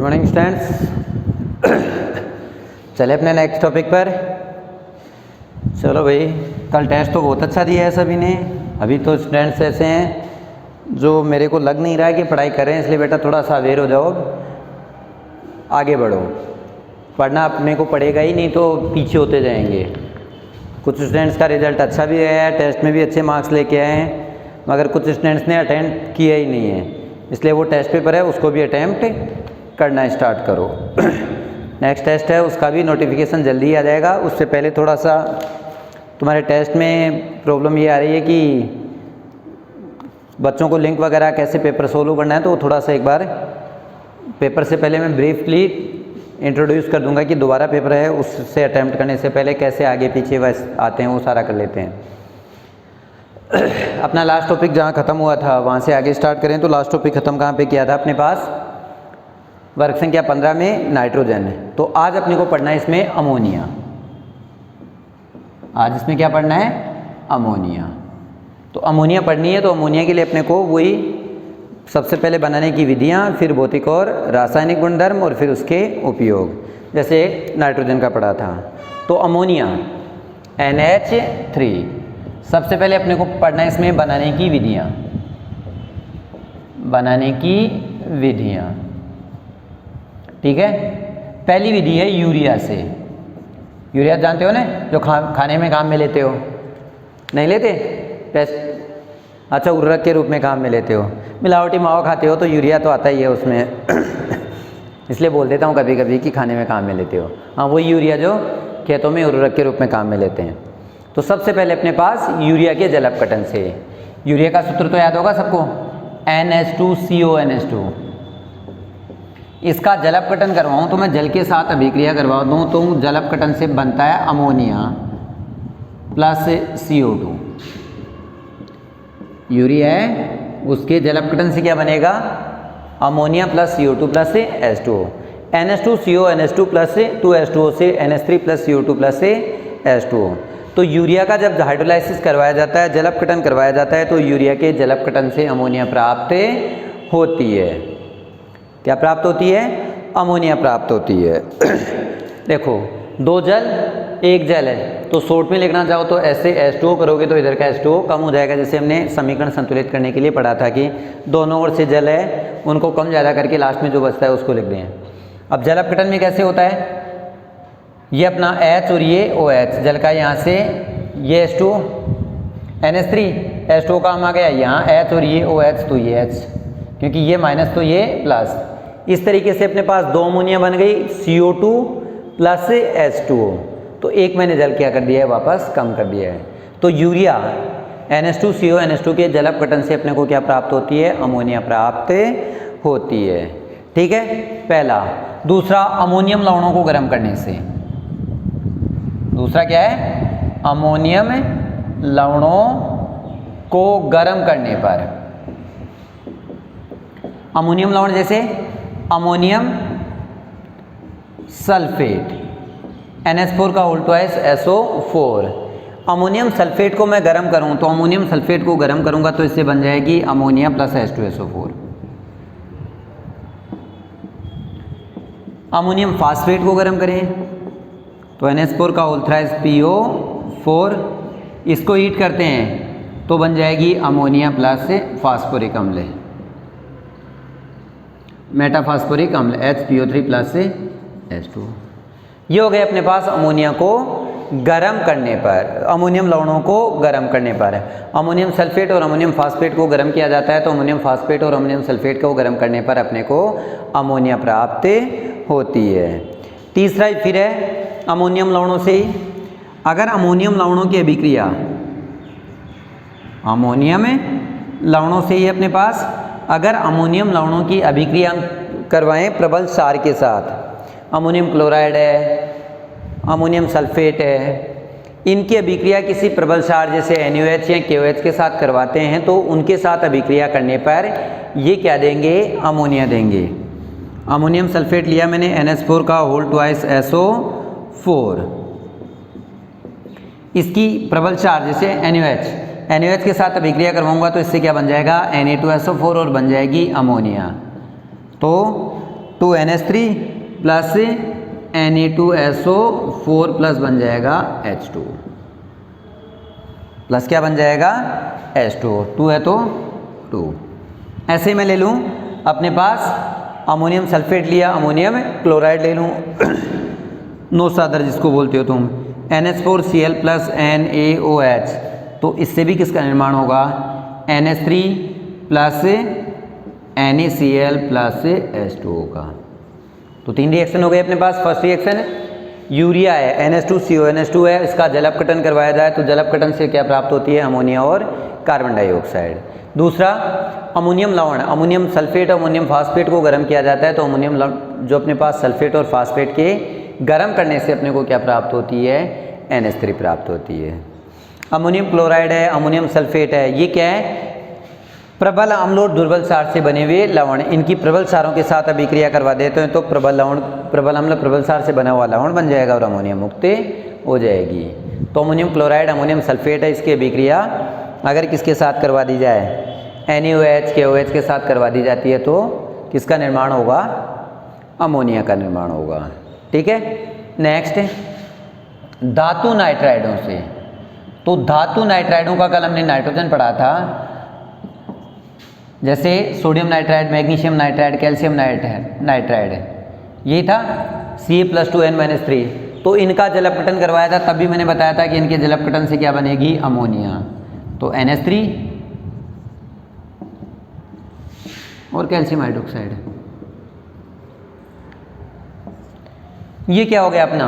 Good morning students. चले अपने next topic पर। चलो भाई, कल टेस्ट तो बहुत अच्छा दिया है सभी ने। अभी तो स्टूडेंट्स ऐसे हैं जो मेरे को लग नहीं रहा है कि पढ़ाई कर रहे हैं, इसलिए बेटा थोड़ा सा अवेयर हो जाओ, आगे बढ़ो। पढ़ना अपने को पड़ेगा ही, नहीं तो पीछे होते जाएंगे। कुछ स्टूडेंट्स का रिजल्ट अच्छा भी आया है, टेस्ट में भी अच्छे मार्क्स लेके आए हैं, मगर कुछ स्टूडेंट्स ने अटेम्प्ट किया ही नहीं है, इसलिए वो टेस्ट पेपर है उसको भी अटेम्प्ट करना स्टार्ट करो। नेक्स्ट टेस्ट है, उसका भी नोटिफिकेशन जल्दी आ जाएगा। उससे पहले थोड़ा सा तुम्हारे टेस्ट में प्रॉब्लम ये आ रही है कि बच्चों को लिंक वगैरह कैसे पेपर सोल्व करना है, तो थोड़ा सा एक बार पेपर से पहले मैं ब्रीफली इंट्रोड्यूस कर दूंगा कि दोबारा पेपर है, उससे अटैम्प्ट करने से पहले कैसे आगे पीछे वैसे आते हैं वो सारा कर लेते हैं। अपना लास्ट टॉपिक जहाँ ख़त्म हुआ था वहाँ से आगे स्टार्ट करें। तो लास्ट टॉपिक ख़त्म कहाँ पे किया था अपने पास? वर्ग संख्या 15 में नाइट्रोजन। तो आज अपने को पढ़ना है इसमें अमोनिया। आज इसमें क्या पढ़ना है? अमोनिया। तो अमोनिया पढ़नी है, तो अमोनिया के लिए अपने को वही सबसे पहले बनाने की विधियाँ, फिर भौतिक और रासायनिक गुणधर्म, और फिर उसके उपयोग, जैसे नाइट्रोजन का पढ़ा था। तो अमोनिया NH3, सबसे पहले अपने को पढ़ना है इसमें बनाने की विधियाँ। बनाने की विधियाँ, ठीक है। पहली विधि है यूरिया से। यूरिया जानते हो ना, जो खाने में काम में लेते हो? नहीं लेते? टेस्ट अच्छा, उर्वरक के रूप में काम में लेते हो। मिलावटी मावा खाते हो तो यूरिया तो आता ही है उसमें। इसलिए बोल देता हूँ कभी कभी कि खाने में काम में लेते हो। हाँ, वही यूरिया जो खेतों में उर्वरक के रूप में काम में लेते हैं। तो सबसे पहले अपने पास यूरिया के जल अपघटन से, यूरिया का सूत्र तो याद होगा सबको, NH2CONH2। इसका जल अपघटन करवाऊँ तो मैं जल के साथ अभिक्रिया करवा दूँ तो जल अपघटन से बनता है अमोनिया प्लस CO2। यूरिया है, उसके जल अपघटन से क्या बनेगा? Ammonia plus CO2 plus H2O। NH2CONH2 plus 2H2O से NH3 plus CO2 plus H2O। तो यूरिया का जब हाइड्रोलाइसिस करवाया जाता है, जल अपघटन करवाया जाता है, तो यूरिया के जल अपघटन से अमोनिया प्राप्त होती है। क्या प्राप्त होती है? अमोनिया प्राप्त होती है। देखो, दो जल एक जल है, तो शॉर्ट में लिखना चाहो तो ऐसे H2O करोगे तो इधर का H2O कम हो जाएगा। जैसे हमने समीकरण संतुलित करने के लिए पढ़ा था कि दोनों ओर से जल है, उनको कम ज़्यादा करके लास्ट में जो बचता है उसको लिख दें। अब जल अपघटन में कैसे होता है? ये अपना H और ये OH, जल का यहाँ से ये H2O, NH3, H2O काम आ गया यहाँ H और ये OH, तो ये H, क्योंकि ये माइनस तो ये प्लस। इस तरीके से अपने पास दो अमोनिया बन गई, CO2 प्लस H2O। तो एक मैंने जल क्या कर दिया है? वापस कम कर दिया है। तो यूरिया NH2CONH2 के जल अपघटन से अपने को क्या प्राप्त होती है? अमोनिया प्राप्त होती है, ठीक है, पहला। दूसरा, अमोनियम लवणों को गर्म करने से। दूसरा क्या है? अमोनियम लवणों को गर्म करने पर। अमोनियम लवण जैसे अमोनियम सल्फेट, NH4 का whole twice SO4। Ammonium sulphate को मैं गर्म करूं तो अमोनियम सल्फेट को गर्म करूंगा तो इससे बन जाएगी ammonia plus H2SO4। Ammonium phosphate को गर्म करें तो NH4 का होल थ्राइस PO4, इसको हीट करते हैं तो बन जाएगी अमोनिया प्लस फास्फोरिक अम्ल, मेटाफास्फोरिक अम्ल HPO3 प्लस H2। ये हो गए अपने पास अमोनिया को गर्म करने पर, अमोनियम लवणों को गर्म करने पर। अमोनियम सल्फेट और अमोनियम फास्फेट को गर्म किया जाता है, तो अमोनियम फास्फेट और अमोनियम सल्फेट को गर्म करने पर अपने को अमोनिया प्राप्त होती है। तीसरा फिर है अमोनियम लवणों से ही, अगर अमोनियम लवणों की अभिक्रिया, अमोनियम लवणों से ही अपने पास अगर अमोनियम लवणों की अभिक्रिया करवाएं प्रबल क्षार के साथ, अमोनियम क्लोराइड है, अमोनियम सल्फेट है, इनकी अभिक्रिया किसी प्रबल क्षार जैसे NaOH या KOH के साथ करवाते हैं, तो उनके साथ अभिक्रिया करने पर ये क्या देंगे? अमोनिया देंगे। अमोनियम सल्फेट लिया मैंने, NH4 का होल ट्वाइस SO4, इसकी प्रबल क्षार जैसे NaOH के साथ अभिक्रिया करवाऊंगा तो इससे क्या बन जाएगा? Na2SO4 और बन जाएगी अमोनिया। तो 2NH3 प्लस Na2SO4 प्लस बन जाएगा H2 प्लस क्या बन जाएगा H2, 2 है तो 2। ऐसे मैं ले लूँ अपने पास अमोनियम सल्फेट लिया, अमोनियम क्लोराइड ले लूँ नो सादर जिसको बोलते हो तुम, NH4Cl प्लस NaOH, तो इससे भी किसका निर्माण होगा NH3 plus NaCl plus H2O का। तो 3 रिएक्शन हो गए अपने पास। फर्स्ट रिएक्शन यूरिया है, NH2CO है, इसका जल अपघटन करवाया जाए तो जल अपघटन से क्या प्राप्त होती है अमोनिया और कार्बन डाइऑक्साइड। दूसरा अमोनियम लवण, अमोनियम सल्फेट, अमोनियम फास्फेट को गर्म किया जाता है तो अमोनियम जो अपने पास सल्फेट और फास्फेट के गर्म करने से अपने को क्या प्राप्त होती है NH3 प्राप्त होती है। अमोनियम क्लोराइड है, अमोनियम सल्फेट है, ये क्या है प्रबल अम्ल और दुर्बल क्षार से बने हुए लवण, इनकी प्रबल क्षारों के साथ अभिक्रिया करवा देते हैं तो प्रबल अम्ल प्रबल क्षार से बना हुआ लवण बन जाएगा और अमोनियम मुक्त हो जाएगी। तो अमोनियम क्लोराइड, अमोनियम सल्फेट है, इसकी अभिक्रिया अगर किसके साथ करवा दी जाए NaOH KOH के साथ करवा दी जाती है तो किसका निर्माण होगा अमोनिया का निर्माण होगा। ठीक है, नेक्स्ट धातु नाइट्राइडों से। तो धातु नाइट्राइडों का कल हमने नाइट्रोजन पढ़ा था, जैसे sodium nitride, magnesium nitride, calcium nitride, यही था Ca+2n-3। तो इनका जल अपघटन करवाया था, तब भी मैंने बताया था कि इनके जल अपघटन से क्या बनेगी अमोनिया। तो NH3 और कैल्शियम हाइड्रोक्साइड, ये क्या हो गया अपना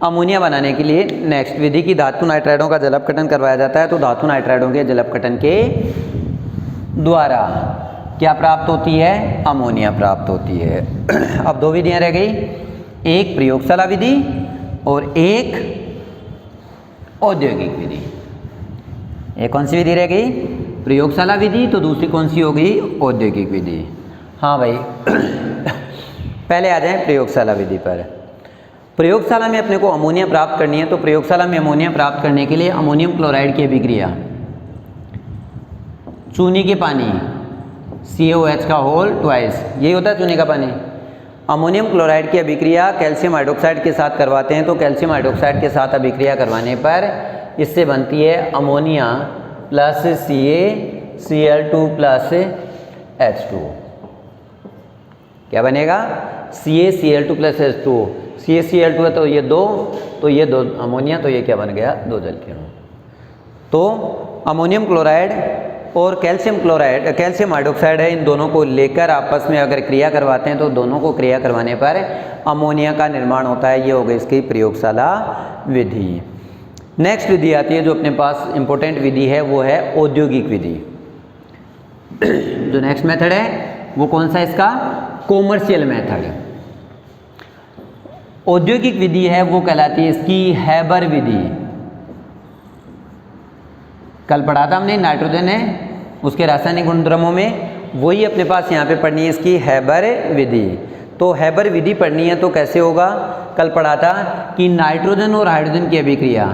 अमोनिया बनाने के लिए नेक्स्ट विधि की धातु नाइट्राइडों का जल अपघटन करवाया जाता है। तो धातु नाइट्राइडों के जल अपघटन के द्वारा क्या प्राप्त होती है अमोनिया प्राप्त होती है। अब 2 विधियां रह गई, एक प्रयोगशाला विधि और एक औद्योगिक विधि। एक कौन सी विधि रह गई प्रयोगशाला विधि, तो दूसरी कौन सी होगी औद्योगिक विधि। हाँ भाई पहले आ जाएं प्रयोगशाला विधि पर। प्रयोगशाला में अपने को अमोनिया प्राप्त करनी है, तो प्रयोगशाला में अमोनिया प्राप्त करने के लिए अमोनियम क्लोराइड की अभिक्रिया चूने के पानी CaOH का होल ट्वाइस, यही होता है चूने का पानी। अमोनियम क्लोराइड की अभिक्रिया कैल्शियम हाइड्रोक्साइड के साथ करवाते हैं, तो कैल्शियम हाइड्रोक्साइड के साथ अभिक्रिया करवाने पर इससे बनती है ammonia plus CaCl2 plus H2। क्या बनेगा CaCl2 प्लस H2। CaCl2 है तो ये 2, तो ये 2 अमोनिया, तो ये क्या बन गया 2 जल के अणु। तो अमोनियम क्लोराइड और कैल्शियम हाइड्रोक्साइड है, इन दोनों को लेकर आपस में अगर क्रिया करवाते हैं तो दोनों को क्रिया करवाने पर अमोनिया का निर्माण होता है। ये हो गई इसकी प्रयोगशाला विधि। नेक्स्ट विधि आती है जो अपने पास इंपॉर्टेंट विधि है, वो है औद्योगिक विधि। जो नेक्स्ट मेथड है वो कौन सा इसका कॉमर्शियल मेथड। औद्योगिक विधि है वो कहलाती है इसकी हैबर विधि। कल पढ़ा था हमने नाइट्रोजन है उसके रासायनिक गुणधर्मों में, वही अपने पास यहाँ पे पढ़नी है इसकी हैबर विधि। तो हैबर विधि पढ़नी है तो कैसे होगा, कल पढ़ा था कि नाइट्रोजन और हाइड्रोजन की अभिक्रिया,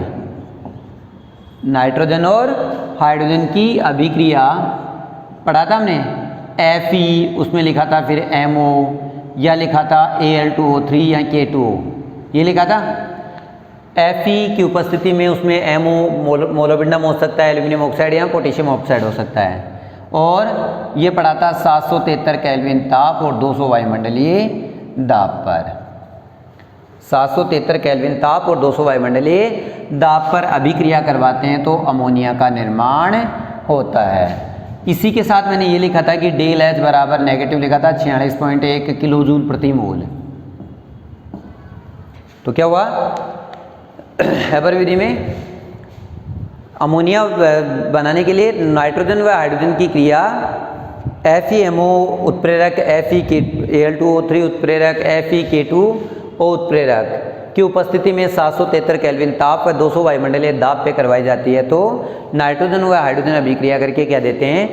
नाइट्रोजन और हाइड्रोजन की अभिक्रिया पढ़ा था हमने Fe, उसमें लिखा था फिर MO, या लिखा था Al2O3 या K2O, ये लिखा था। Fe की उपस्थिति में उसमें MO मोलोबिंडम हो सकता है, एल्यूमिनियम ऑक्साइड या पोटेशियम ऑक्साइड हो सकता है। और ये पड़ा था 773 केल्विन ताप और 200 वायुमंडलीय दाब पर। 773 केल्विन ताप और 200 वायुमंडलीय दाब पर अभिक्रिया करवाते हैं तो अमोनिया का निर्माण होता है। इसी के साथ मैंने ये लिखा था कि डेल H बराबर नेगेटिव लिखा था 46.1 किलो जूल प्रति मोल। तो क्या हुआ हैबर विधि में अमोनिया बनाने के लिए नाइट्रोजन व हाइड्रोजन की क्रिया FeMO उत्प्रेरक FeAl2O3 उत्प्रेरक FeK2O उत्प्रेरक की उपस्थिति में 773 केल्विन ताप व 200 वायुमंडलीय दाब पे करवाई जाती है। तो नाइट्रोजन व हाइड्रोजन अभिक्रिया करके क्या देते हैं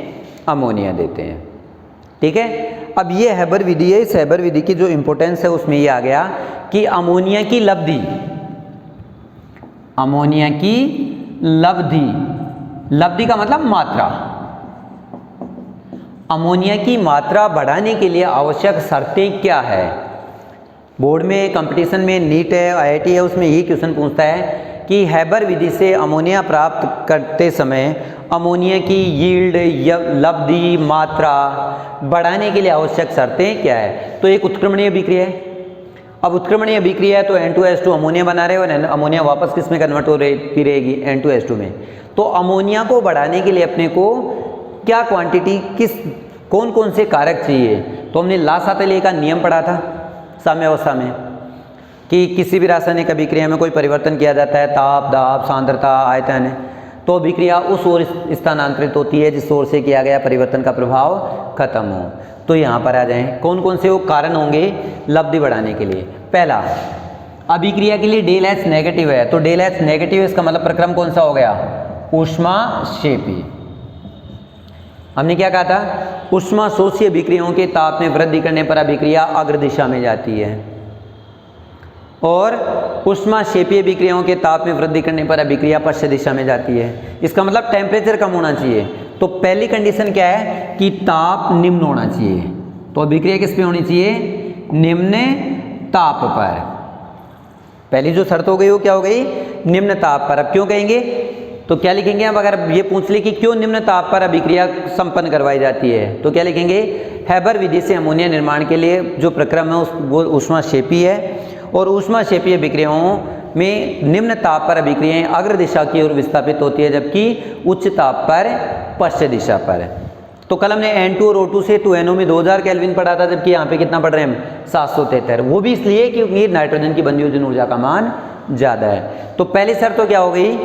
अमोनिया देते हैं। ठीक है, अब ये हैबर विधि है। इस हैबर विधि की जो इंपॉर्टेंस है उसमें ये आ गया कि अमोनिया की लब्धि, अमोनिया की लब्धि, लब्धि का मतलब मात्रा, अमोनिया की मात्रा बढ़ाने के लिए आवश्यक शर्तें क्या है। बोर्ड में कंपटीशन में नीट है, IIT है, उसमें यही क्वेश्चन पूछता है कि हैबर विधि से अमोनिया प्राप्त करते समय अमोनिया की यील्ड या लब्धि मात्रा बढ़ाने के लिए आवश्यक शर्तें क्या है। तो एक उत्क्रमणीय अभिक्रिया है। अब उत्क्रमणीय अभिक्रिया है तो N2H2 अमोनिया बना रहे और अमोनिया वापस किस में कन्वर्ट हो रही रहेगी, N2H2 में। तो अमोनिया को बढ़ाने के लिए अपने को क्या क्वांटिटी, कौन कौन से कारक चाहिए। तो हमने ला-सातले का नियम पढ़ा था साम्यावस्था में कि किसी भी रासायनिक अभिक्रिया में कोई परिवर्तन किया जाता है, ताप, दाब, सांद्रता, आयतन, तो अभिक्रिया उस ओर स्थानांतरित होती है जिस ओर से किया गया परिवर्तन का प्रभाव खत्म हो। तो यहाँ पर आ जाएं कौन कौन से वो कारण होंगे लब्धि बढ़ाने के लिए। पहला, अभिक्रिया के लिए डेल H नेगेटिव है, तो डेल H नेगेटिव इसका मतलब प्रक्रम कौन सा हो गया, ऊष्माक्षेपी। हमने क्या कहा था, ऊष्माशोषी अभिक्रियाओं के ताप में वृद्धि करने पर अभिक्रिया अग्र दिशा में जाती है और ऊष्माक्षेपी अभिक्रियाओं के ताप में वृद्धि करने पर अभिक्रिया पश्चिम दिशा में जाती है। इसका मतलब टेम्परेचर कम होना चाहिए। तो पहली कंडीशन क्या है कि ताप निम्न होना चाहिए। तो अभिक्रिया किस पे होनी चाहिए, निम्न ताप पर। पहली जो शर्त हो गई वो क्या हो गई, निम्न ताप पर। अब क्यों कहेंगे, तो क्या लिखेंगे, अब अगर ये पूछ ले कि क्यों निम्न ताप पर अभिक्रिया संपन्न करवाई जाती है तो क्या लिखेंगे, हैबर विधि से अमोनिया निर्माण के लिए जो प्रक्रम है वो ऊष्माक्षेपी है और ऊष्माक्षेपी अभिक्रियाओं में निम्न ताप पर अभिक्रियाएं अग्र दिशा की ओर विस्थापित होती है जबकि उच्च ताप पर पश्चिम दिशा पर। तो कल हमने N2 और O2 से 2NO में 2000 केल्विन पढ़ा था, जबकि यहाँ पे कितना पढ़ रहे हैं हम 773। वो भी इसलिए क्योंकि नाइट्रोजन की बंदी हुई ऊर्जा का मान ज़्यादा है। तो पहली शर्त तो क्या हो गई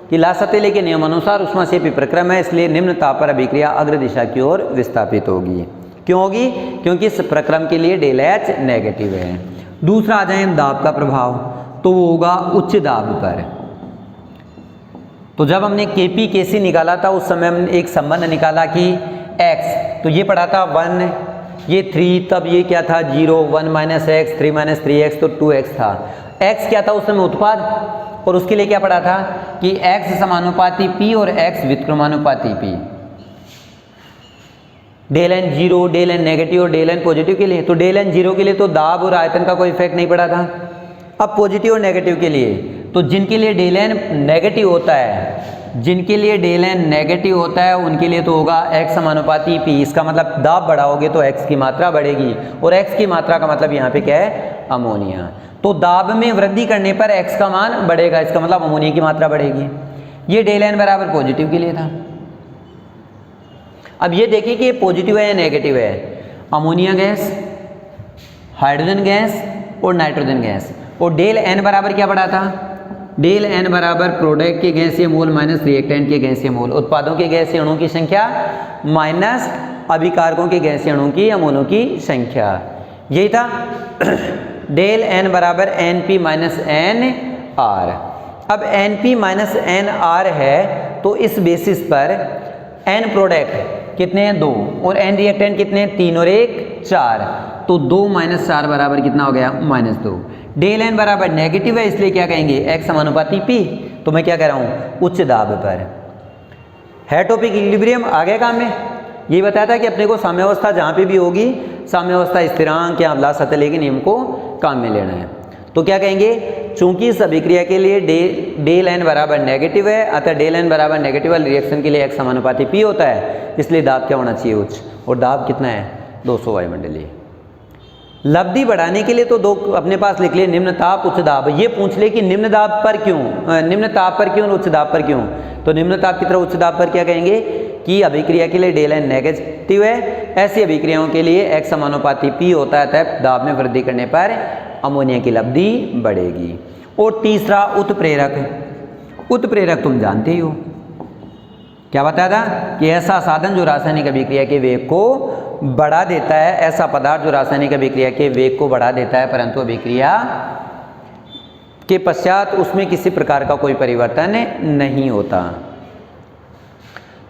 कि ला-सातले के नियमानुसार ऊष्माक्षेपी प्रक्रम है, इसलिए निम्न ताप पर अभिक्रिया अग्र दिशा की ओर विस्थापित होगी। क्यों होगी, क्योंकि इस प्रक्रम के लिए डेल H नेगेटिव है। दूसरा आ जाए दाब का प्रभाव, तो वो होगा उच्च दाब पर। तो जब हमने Kp Kc निकाला था उस समय हमने एक संबंध निकाला कि x, तो ये पढ़ा था 1, ये 3, तब ये क्या था 0, 1 माइनस एक्स, 3 माइनस 3x, तो 2x था। x क्या था उस समय उत्पाद, और उसके लिए क्या पढ़ा था कि x समानुपाती p और x व्युत्क्रमानुपाती p। Del n 0, del n negative और डेल n पॉजिटिव के लिए। तो डेल न 0 के लिए तो दाब और आयतन का कोई इफेक्ट नहीं पड़ा था। अब पॉजिटिव और नेगेटिव के लिए, तो जिनके लिए डेल n नेगेटिव होता है, जिनके लिए डेल n नेगेटिव होता है उनके लिए तो होगा x समानुपाती p। इसका मतलब दाब बढ़ाओगे तो x की मात्रा बढ़ेगी और x की मात्रा का मतलब यहाँ पे क्या है, अमोनिया। तो दाब में वृद्धि करने पर x का मान बढ़ेगा, इसका मतलब अमोनिया की मात्रा बढ़ेगी। ये डेल n बराबर पॉजिटिव के लिए था। अब ये देखिए कि ये पॉजिटिव है या नेगेटिव है, अमोनिया गैस, हाइड्रोजन गैस और नाइट्रोजन गैस। और डेल n बराबर क्या पड़ा था, डेल n बराबर प्रोडक्ट के गैसीय मोल माइनस रिएक्टेंट के गैसीय मोल, उत्पादों के गैसीय अणुओं की संख्या माइनस अभिकारकों के गैसीय अणुओं की या मोलों की संख्या, यही था। डेल n बराबर np माइनस एन आर। अब np माइनस एन आर है तो इस बेसिस पर n प्रोडक्ट कितने हैं 2 और n रिएक्टेंट कितने हैं 3 और 1 4, तो 2 माइनस 4 बराबर कितना हो गया -2। डेल n बराबर नेगेटिव है इसलिए क्या कहेंगे x समानुपाती p। तो मैं क्या कह रहा हूँ उच्च दाब पर है। टॉपिक इक्विलिब्रियम आ गया काम में। ये बताया था कि अपने को साम्यावस्था जहाँ पे भी होगी साम्यावस्था स्थिरांक या ला-सातले के नियम को काम में लेना है। तो क्या कहेंगे, चूंकि इस अभिक्रिया के लिए डेल n बराबर नेगेटिव है, अतः डेल n बराबर नेगेटिव वाले रिएक्शन के लिए x समानुपाती p होता है, इसलिए दाब क्या होना चाहिए उच्च। और दाब कितना है 200 वायुमंडलीय। लब्धि बढ़ाने के लिए तो दो अपने पास लिख लिए, निम्न ताप उच्च दाब। ये पूछ ले कि निम्न दाब पर क्यों, निम्न ताप पर क्यों और उच्च दाब पर क्यों। तो निम्न ताप की तरह उच्च दाब पर क्या कहेंगे कि अभिक्रिया के लिए डेल n नेगेटिव है, ऐसी अभिक्रियाओं के लिए x समानुपाती p होता है, अतः दाब में वृद्धि करने पर अमोनिया की लब्धि बढ़ेगी। और तीसरा उत्प्रेरक। उत्प्रेरक तुम जानते ही हो, क्या बताया था कि ऐसा साधन जो रासायनिक अभिक्रिया के वेग को बढ़ा देता है, ऐसा पदार्थ जो रासायनिक अभिक्रिया के वेग को बढ़ा देता है परंतु अभिक्रिया के पश्चात उसमें किसी प्रकार का कोई परिवर्तन नहीं होता।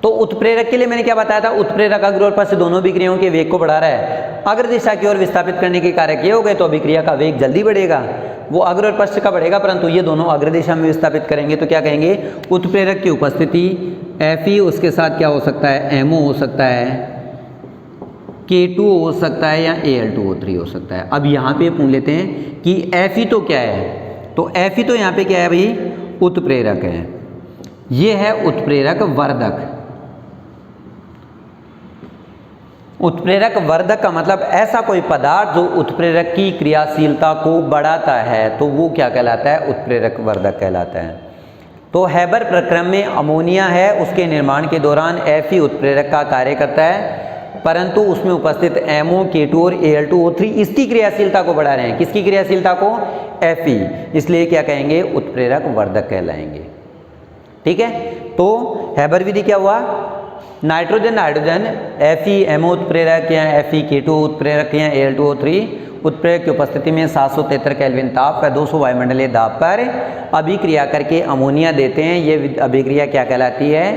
तो उत्प्रेरक के लिए मैंने क्या बताया था, उत्प्रेरक अग्र और पश्च दोनों अभिक्रियाओं के वेग को बढ़ा रहा है। अग्र दिशा की ओर विस्थापित करने के कारक ये हो गए तो अभिक्रिया का वेग जल्दी बढ़ेगा, वो अग्र और पश्च का बढ़ेगा, परंतु ये दोनों अग्र दिशा में विस्थापित करेंगे। तो क्या कहेंगे उत्प्रेरक की उपस्थिति Fe, उसके साथ क्या हो सकता है MO हो सकता है, K2 हो सकता है या Al2O3 हो सकता है। अब यहाँ पे पूछ लेते हैं कि Fe तो क्या है, तो Fe तो यहाँ पे क्या है भाई, उत्प्रेरक है। ये है उत्प्रेरक वर्धक। उत्प्रेरक वर्धक का मतलब ऐसा कोई पदार्थ जो उत्प्रेरक की क्रियाशीलता को बढ़ाता है, तो वो क्या कहलाता है, उत्प्रेरक वर्धक कहलाता है। तो हैबर प्रक्रम में अमोनिया है, उसके निर्माण के दौरान Fe उत्प्रेरक का कार्य करता है, परंतु उसमें उपस्थित MO, K2 और Al2O3 इसकी क्रियाशीलता को बढ़ा रहे हैं। किसकी क्रियाशीलता को, Fe, इसलिए क्या कहेंगे, उत्प्रेरक वर्धक कहलाएंगे। ठीक है, तो हैबर विधि क्या हुआ, नाइट्रोजन Fe MO उत्प्रेरक या Fe K2 उत्प्रेरक या Al2O3 उत्प्रेरक की उपस्थिति में 773 केल्विन ताप व 200 वायुमंडलीय दाब पर अभिक्रिया करके अमोनिया देते हैं। ये अभिक्रिया क्या कहलाती है,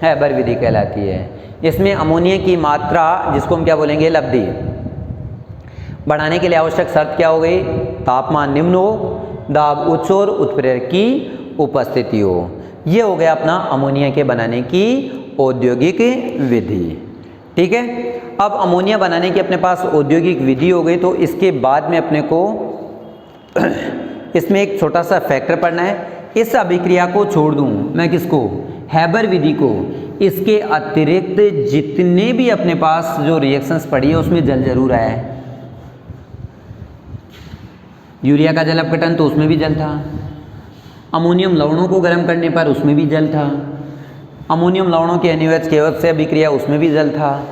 हैबर विधि कहलाती है। इसमें अमोनिया की मात्रा, जिसको हम क्या बोलेंगे, लब्धि, बढ़ाने के लिए आवश्यक शर्त क्या हो गई, तापमान निम्न हो, दाब उच्च और उत्प्रेरक की उपस्थिति हो। ये हो गया अपना अमोनिया के बनाने की औद्योगिक विधि। ठीक है, अब अमोनिया बनाने की अपने पास औद्योगिक विधि हो गई, तो इसके बाद में अपने को इसमें एक छोटा सा फैक्टर पढ़ना है। इस अभिक्रिया को छोड़ दूं मैं, किसको, हैबर विधि को, इसके अतिरिक्त जितने भी अपने पास जो रिएक्शंस पड़ी है उसमें जल जरूर आया है। यूरिया का जल अपघटन तो उसमें भी जल था, अमोनियम लवणों को गर्म करने पर उसमें भी जल था, अमोनियम लवणों के NaOH KOH से अभिक्रिया उसमें भी जल था,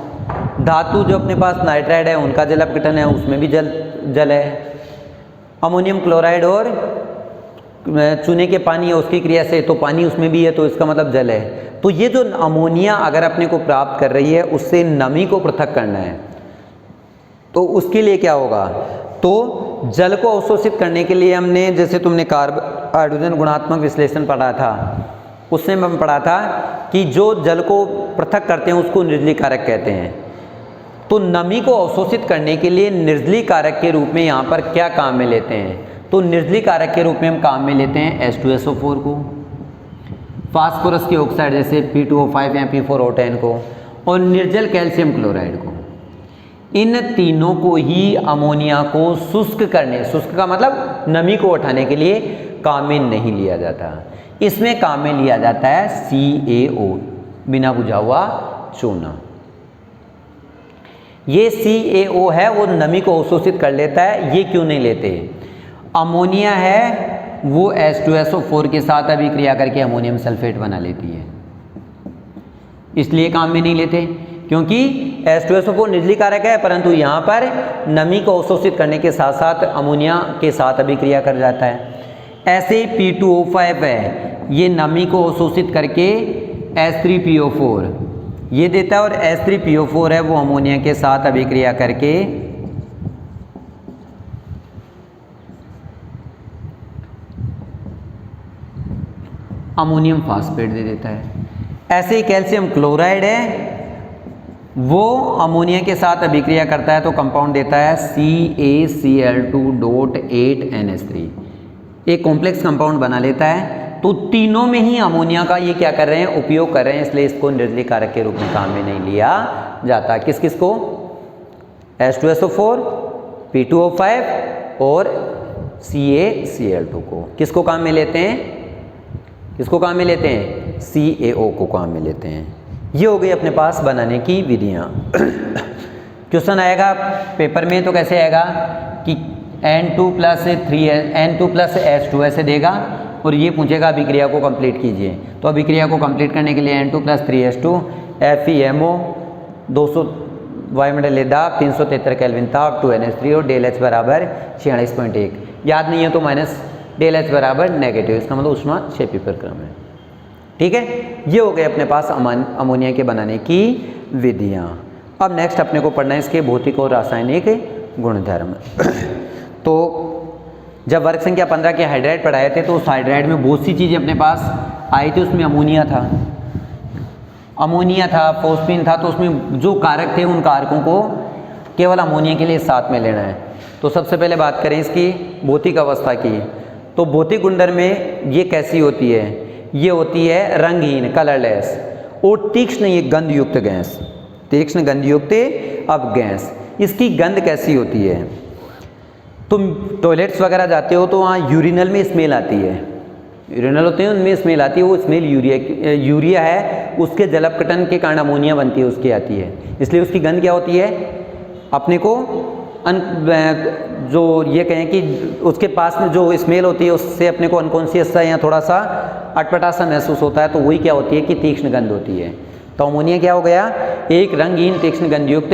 धातु जो अपने पास नाइट्राइड है उनका जल अपघटन है उसमें भी जल है, अमोनियम क्लोराइड और चूने के पानी है उसकी क्रिया से तो पानी उसमें भी है, तो इसका मतलब जल है। तो ये जो अमोनिया अगर अपने को प्राप्त कर रही है उससे नमी को पृथक करना है, तो उसके लिए क्या होगा, तो जल को अवशोषित करने के लिए हमने, जैसे तुमने हाइड्रोजन गुणात्मक विश्लेषण पढ़ा था, उसमें हम पढ़ा था कि जो जल को पृथक करते हैं उसको निर्जलीकारक कहते हैं। तो नमी को अवशोषित करने के लिए निर्जलीकारक के रूप में यहाँ पर क्या काम में लेते हैं, तो निर्जलीकारक के रूप में हम काम में लेते हैं H2SO4 को, फास्फोरस के ऑक्साइड जैसे P2O5 या P4O10 को, और निर्जल कैल्शियम क्लोराइड को। इन तीनों को ही अमोनिया को शुष्क करने, शुष्क का मतलब नमी को उठाने के लिए काम में नहीं लिया जाता। इसमें काम में लिया जाता है CaO, बिना बुझा हुआ चूना। ये CaO है वो नमी को अवशोषित कर लेता है, ये क्यों नहीं लेते, अमोनिया है वो H2SO4 के साथ अभिक्रिया करके अमोनियम सल्फेट बना लेती है, इसलिए काम में नहीं लेते, क्योंकि H2SO4 निर्जलीकारक है, परंतु यहाँ पर नमी को अवशोषित करने के साथ साथ अमोनिया के साथ अभिक्रिया कर जाता है। ऐसे P2O5 है, ये नमी को अवशोषित करके H3PO4 ये देता है, और H3PO4 है वो अमोनिया के साथ अभिक्रिया करके अमोनियम फास्फेट दे देता है। ऐसे ही कैल्शियम क्लोराइड है वो अमोनिया के साथ अभिक्रिया करता है तो कंपाउंड देता है CaCl2.8NH3, एक कॉम्प्लेक्स कंपाउंड बना लेता है। तो तीनों में ही अमोनिया का ये क्या कर रहे हैं, उपयोग कर रहे हैं, इसलिए इसको निर्जलीकारक के रूप में काम में नहीं लिया जाता। किस किस को, H2SO4, P2O5 और CaCl2 को किसको काम में लेते हैं, किसको काम में लेते हैं, CaO को काम में लेते हैं। ये हो गई अपने पास बनाने की विधियाँ। क्वेश्चन आएगा पेपर में तो कैसे आएगा कि N2 प्लस H2 ऐसे देगा और ये पूछेगा अभिक्रिया को कंप्लीट कीजिए। तो अभिक्रिया को कंप्लीट करने के लिए N2 प्लस 3H2 FeMO 200 वायुमंडलीय दाब 373 केल्विन ताप 2NH3 और डेल H बराबर 46.1। याद नहीं है तो माइनस डेल H बराबर नेगेटिव, इसका मतलब ऊष्मा क्षेपी प्रक्रम है। ठीक है, ये हो गए अपने पास अमोनिया के बनाने की विधियाँ। अब नेक्स्ट अपने को पढ़ना है इसके भौतिक और रासायनिक गुणधर्म। तो जब वर्ग संख्या 15 के हाइड्राइड पढ़ाए थे तो उस हाइड्राइड में बहुत सी चीज़ें अपने पास आई थी। उसमें अमोनिया था, फॉस्फीन था, तो उसमें जो कारक थे उन कारकों को केवल अमोनिया के लिए साथ में लेना है। तो सबसे पहले बात करें इसकी भौतिक अवस्था की, तो भौतिक गुणधर्म में ये कैसी होती है, ये होती है रंगहीन, कलरलेस और तीक्ष्ण गंधयुक्त गैस, तीक्ष्ण गंधयुक्त अब गैस, इसकी गंध कैसी होती है? तुम टॉयलेट्स वगैरह जाते हो तो वहाँ यूरिनल में स्मेल आती है, यूरिनल होते हैं उनमें स्मेल आती है, वो स्मेल यूरिया है, उसके जलपकटन के कारण अमोनिया बनती है, उसकी आती है, इसलिए उसकी गंध क्या होती है? अपने को जो ये कहें कि उसके पास में जो स्मेल होती है उससे अपने को अनकॉन्शियस सा या थोड़ा सा अटपटा सा महसूस होता है, तो वही क्या होती है कि तीक्ष्ण गंध होती है। तो अमोनिया क्या हो गया? एक रंगहीन तीक्ष्ण गंधयुक्त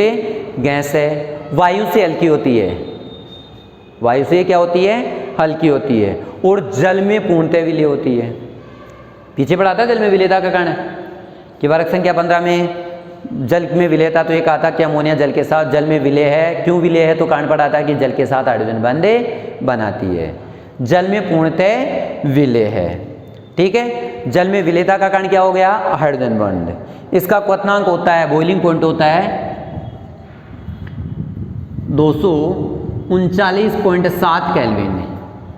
गैस है, वायु से हल्की होती है, वायु से क्या होती है? हल्की होती है, और जल में पूर्णतः विलय होती है। पीछे पढ़ा था जल में विलेयता का कारण कि वर्ग संख्या 15 में जल में विलय था, तो ये कहा था कि अमोनिया जल के साथ जल में विलय है। क्यों विलय है? तो कारण पढ़ा था कि जल के साथ हाइड्रोजन बंध बनाती है, जल में पूर्णतः विलय है। ठीक है, जल में विलेयता का कारण क्या हो गया? हाइड्रोजन बंध। इसका क्वथनांक होता है, बॉइलिंग पॉइंट होता है 239.7 केल्विन,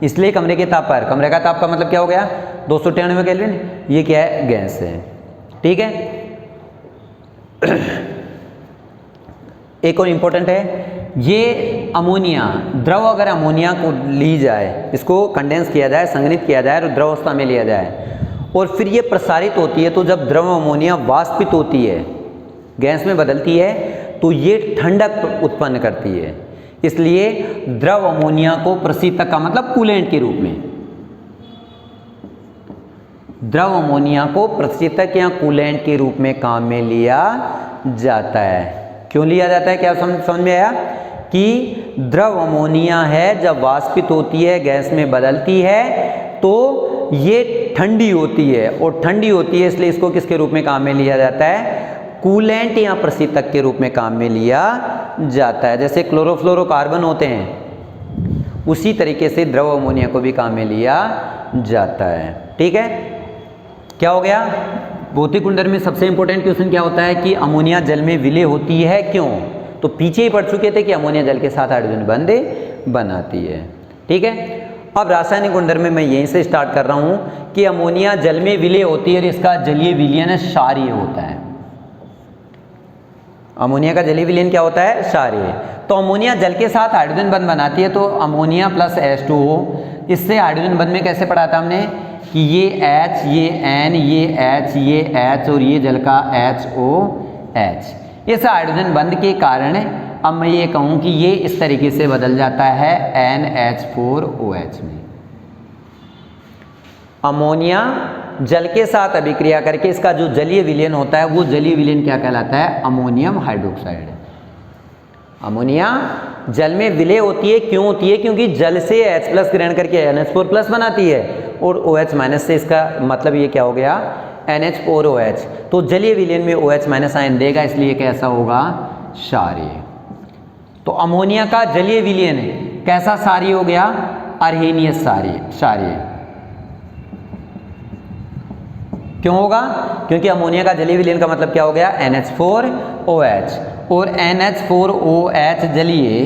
इसलिए कमरे के ताप पर, कमरे का ताप का मतलब क्या हो गया? 293 केल्विन, ये क्या है? गैस है। ठीक है, एक और इम्पोर्टेंट है, ये अमोनिया द्रव, अगर अमोनिया को ली जाए, इसको कंडेंस किया जाए, संघनित किया जाए और द्रव अवस्था में लिया जाए और फिर ये प्रसारित होती है, तो जब द्रव अमोनिया वाष्पित होती है, गैस में बदलती है, तो ये ठंडक उत्पन्न करती है, इसलिए द्रव अमोनिया को प्रशीतक का मतलब कूलेंट के रूप में, द्रव अमोनिया को प्रशीतक या कूलेंट के रूप में काम में लिया जाता है। क्यों लिया जाता है? क्या समझ में आया कि द्रव अमोनिया है, जब वाष्पित होती है, गैस में बदलती है, तो ये ठंडी होती है, और ठंडी होती है इसलिए इसको किसके रूप में काम में लिया जाता है? कूलेंट या प्रशीतक के रूप में काम में लिया जाता है। जैसे क्लोरोफ्लोरोकार्बन होते हैं, उसी तरीके से द्रव अमोनिया को भी काम में लिया जाता है। ठीक है, क्या हो गया? भौतिक गुणधर्म में सबसे इंपॉर्टेंट क्वेश्चन क्या होता है कि अमोनिया जल में विलय होती है, क्यों? तो पीछे ही पढ़ चुके थे कि अमोनिया जल के साथ हाइड्रोजन बंध बनाती है। ठीक है, अब रासायनिक गुणधर्म में मैं यहीं से स्टार्ट कर रहा हूँ कि अमोनिया जल में विलय होती है और इसका जलीय विलयन क्षारीय होता है। अमोनिया का जलीय विलयन क्या होता है? क्षारीय। तो अमोनिया जल के साथ हाइड्रोजन बंध बनाती है, तो अमोनिया प्लस H2O, इससे हाइड्रोजन बंध में कैसे पढ़ा था हमने कि ये H, ये N, ये H, ये H और ये जल का HOH। इस हाइड्रोजन बंध के कारण अब मैं ये कहूँ कि ये इस तरीके से बदल जाता है NH4OH में। अमोनिया जल के साथ अभिक्रिया करके इसका जो जलीय विलयन होता है, वो जलीय विलयन क्या कहलाता है? Ammonium hydroxide. अमोनिया जल में विलय होती है, क्यों होती है? क्योंकि जल से H+ ग्रहण करके NH4+ बनाती है, और OH- से इसका मतलब ये क्या हो गया? NH4OH। तो जलीय विलयन में OH- आयन देगा, इसलिए कैसा होगा? क्षारीय। तो अमोनिया का जलीय विलयन कैसा क्षारीय हो गया? अर्हेनियस क्षारीय। क्यों होगा? क्योंकि अमोनिया का जलीय विलयन का मतलब क्या हो गया? NH4OH, और NH4OH जलीय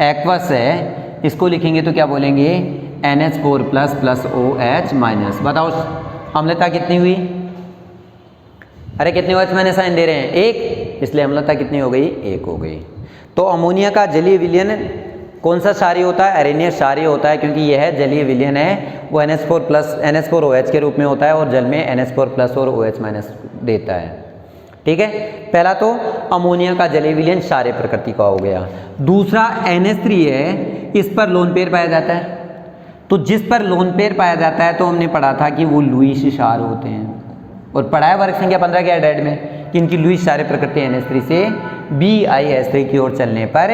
एक्वस है, इसको लिखेंगे तो क्या बोलेंगे? NH4+ OH-। बताओ अम्लता कितनी हुई? अरे कितने OH- आयन दे रहे हैं? एक, इसलिए अम्लता कितनी हो गई? एक हो गई। तो अमोनिया का जलीय विलयन कौन सा क्षारीय होता है? अर्हेनियस क्षारीय होता है, क्योंकि यह जलीय विलयन है वो NH4OH के रूप में होता है, और जल में NH4+ और OH- देता है। ठीक है, पहला तो अमोनिया का जलीय विलयन क्षारीय प्रकृति का हो गया। दूसरा NH3 है, इस पर लोन पेयर पाया जाता है। तो जिस पर लोन पेयर पाया जाता है, तो हमने पढ़ा था कि वो लुईस क्षार होते हैं, और पढ़ा है वर्ग संख्या 15 के एडेड में कि इनकी लुईस क्षारीय प्रकृति NH3 से BiS3 की ओर चलने पर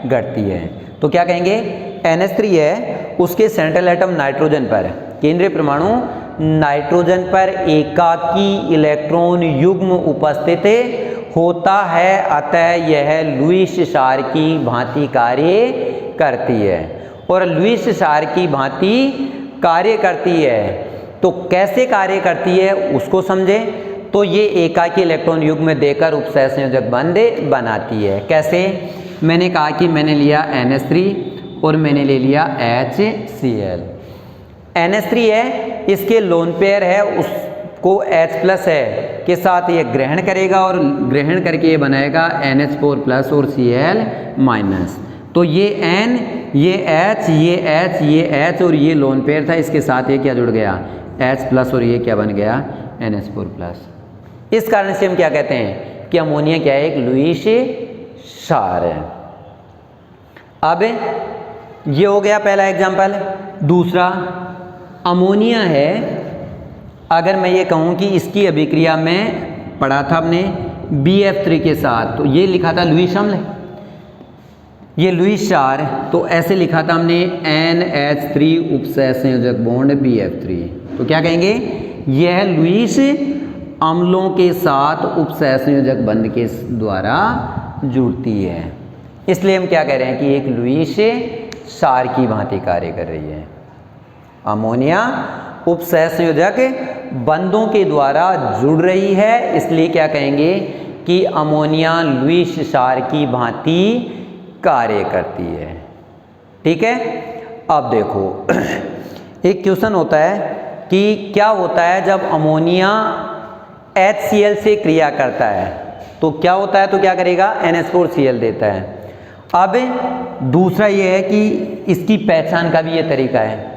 घटती है। तो क्या कहेंगे? NH3 है, उसके सेंट्रल एटम नाइट्रोजन पर, केंद्रीय परमाणु नाइट्रोजन पर एकाकी इलेक्ट्रॉन युग्म उपस्थित होता है, अतः यह लुईस क्षार की भांति कार्य करती है। और लुईस क्षार की भांति कार्य करती है, तो कैसे कार्य करती है उसको समझे। तो ये एकाकी इलेक्ट्रॉन युग्म देकर उपसहसंयोजक बंध बनाती है। कैसे? मैंने कहा कि मैंने लिया NH3 और मैंने ले लिया HCl। NH3 है, इसके लोन पेयर है, को H प्लस है के साथ ये ग्रहण करेगा और ग्रहण करके ये बनाएगा NH4 प्लस और Cl माइनस। तो ये N, ये H, ये H, ये H और ये लोन पेयर था, इसके साथ ये क्या जुड़ गया H प्लस और ये क्या बन गया NH4 प्लस। इस कारण से हम क्या कहते हैं कि अमोनिया क्या है, एक लुईस क्षार है। अब ये हो गया पहला एग्जाम्पल। दूसरा अमोनिया है, अगर मैं ये कहूँ कि इसकी अभिक्रिया में पढ़ा था हमने BF3 के साथ, तो ये लिखा था लुईस अम्ल, ये लुईस क्षार, तो ऐसे लिखा था हमने NH3 उपसहसंयोजक बॉन्ड BF3। तो क्या कहेंगे, यह लुईस अम्लों के साथ उपसहसंयोजक बंध के द्वारा जुड़ती है, इसलिए हम क्या कह रहे हैं कि एक लुईस क्षार की भांति कार्य कर रही है। अमोनिया उपसहसंयोजक बंधों के द्वारा जुड़ रही है, इसलिए क्या कहेंगे कि अमोनिया लुईस क्षार की भांति कार्य करती है। ठीक है। अब देखो एक क्वेश्चन होता है कि क्या होता है जब अमोनिया HCl से क्रिया करता है, तो क्या होता है, तो क्या करेगा NH4Cl देता है। अब दूसरा ये है कि इसकी पहचान का भी ये तरीका है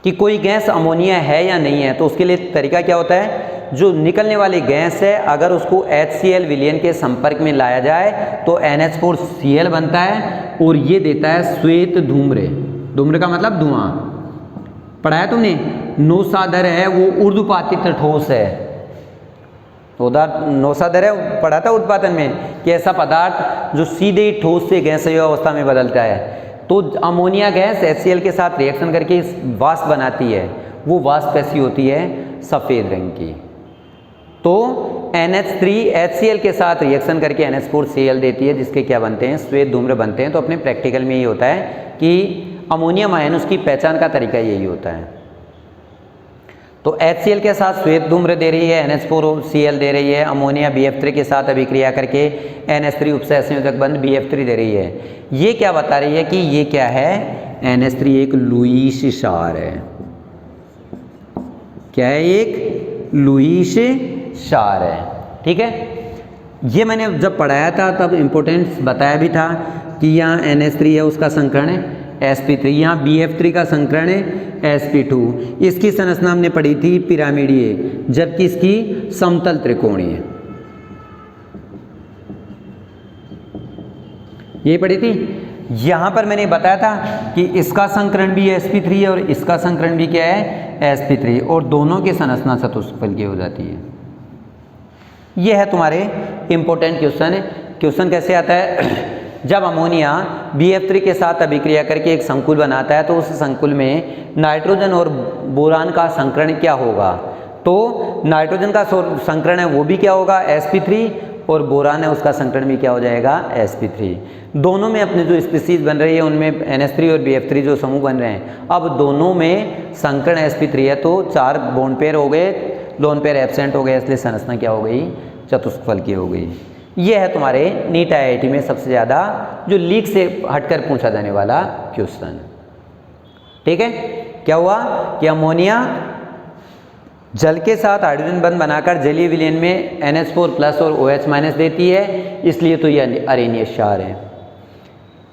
कि कोई गैस अमोनिया है या नहीं है, तो उसके लिए तरीका क्या होता है, जो निकलने वाली गैस है अगर उसको HCl विलयन के संपर्क में लाया जाए तो NH4Cl बनता है और ये देता है श्वेत धूम्र। धूम्र का मतलब धुआं, पढ़ा है तुमने। नौसादर है वो ऊर्ध्वपातित ठोस है, उधर नौसादर है पढ़ा था उत्पादन में कि ऐसा पदार्थ जो सीधे ठोस से गैसीय अवस्था में बदलता है। तो अमोनिया गैस HCl के साथ रिएक्शन करके वाष्प बनाती है, वो वाष्प ऐसी होती है सफ़ेद रंग की। तो NH3 HCl के साथ रिएक्शन करके NH4Cl देती है, जिसके क्या बनते हैं, श्वेत धूम्र बनते हैं। तो अपने प्रैक्टिकल में ये होता है कि अमोनियम आयन, उसकी पहचान का तरीका यही होता है। तो HCl के साथ श्वेत धूम्र दे रही है, NH4Cl दे रही है, अमोनिया BF3 के साथ अभिक्रिया करके NH3 उपसहसंयोजक बंध BF3 दे रही है। ये क्या बता रही है कि ये क्या है, NH3 एक लुईस क्षार है। क्या है, एक लुईस क्षार है। ठीक है। ये मैंने जब पढ़ाया था तब इम्पोर्टेंस बताया भी था कि यहाँ NH3 है, उसका संकरण है sp3, यहाँ BF3 का संकरण है sp2। इसकी संरचना हमने पढ़ी थी पिरामिडीय, जबकि इसकी समतल त्रिकोणीय, ये पढ़ी थी। यहाँ पर मैंने बताया था कि इसका संकरण भी sp3 है और इसका संकरण भी क्या है, sp3, और दोनों की संरचना चतुष्फल की हो जाती है। यह है तुम्हारे इम्पोर्टेंट क्वेश्चन। क्वेश्चन कैसे आता है, जब अमोनिया BF3 के साथ अभिक्रिया करके एक संकुल बनाता है तो उस संकुल में नाइट्रोजन और बोरान का संकरण क्या होगा। तो नाइट्रोजन का संकरण है वो भी क्या होगा, sp3, और बोरान है उसका संकरण भी क्या हो जाएगा, sp3। दोनों में अपने जो स्पीसीज बन रही है उनमें NH3 और BF3 जो समूह बन रहे हैं, अब दोनों में संकरण sp3 है, तो 4 बॉन्ड पेयर हो गए, लोन पेयर एब्सेंट हो गए, इसलिए संरचना क्या हो गई, चतुष्फल की हो गई। ये है तुम्हारे नीट IIT में सबसे ज़्यादा जो लीक से हटकर पूछा जाने वाला क्वेश्चन। ठीक है। क्या हुआ कि अमोनिया जल के साथ हाइड्रोजन बंध बनाकर जलीय विलयन में NH4 प्लस और OH माइनस देती है, इसलिए तो ये अरेनियस क्षार है।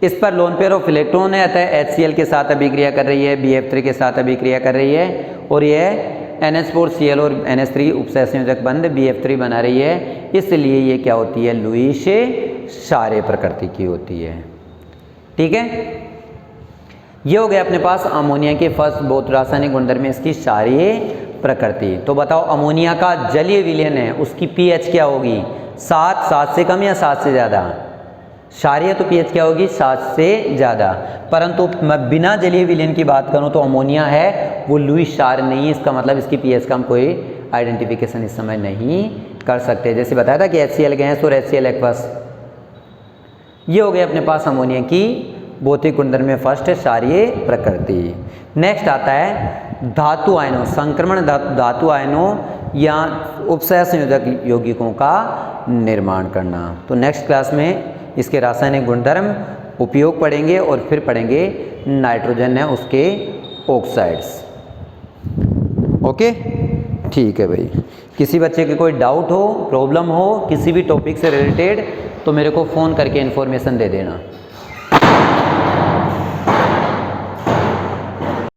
इस पर लोन पेयर ऑफ इलेक्ट्रॉन है, अतः HCl के साथ अभिक्रिया कर रही है, BF3 के साथ अभिक्रिया कर रही है, और यह NH4Cl और NH3 उपसहसंयोजक बंध BF3 बना रही है, इसलिए ये क्या होती है, लुईस क्षारीय प्रकृति की होती है। ठीक है। ये हो गया अपने पास अमोनिया के फर्स्ट भौत रासायनिक गुणधर्म में इसकी क्षारीय प्रकृति। तो बताओ अमोनिया का जलीय विलयन है, उसकी pH क्या होगी, 7 से कम या 7 से ज़्यादा। क्षारीय तो pH क्या होगी, 7 से ज़्यादा। परंतु मैं बिना जलीय विलयन की बात करूं तो अमोनिया है वो लुईस क्षार नहीं है, इसका मतलब इसकी pH का हम कोई आइडेंटिफिकेशन इस समय नहीं कर सकते। जैसे बताया था कि HCl गैस और HCl एक्वस। ये हो गए अपने पास अमोनिया की भौतिक गुणधर्म में फर्स्ट है क्षारीय प्रकृति। नेक्स्ट आता है धातु आयनों, संक्रमण धातु आयनों या उपसहसंयोजक यौगिकों का निर्माण करना। तो नेक्स्ट क्लास में इसके रासायनिक गुणधर्म उपयोग पढ़ेंगे और फिर पढ़ेंगे नाइट्रोजन है उसके ऑक्साइड्स। ओके। ठीक है भाई, किसी बच्चे की कोई डाउट हो, प्रॉब्लम हो किसी भी टॉपिक से रिलेटेड, तो मेरे को फ़ोन करके इन्फॉर्मेशन दे देना।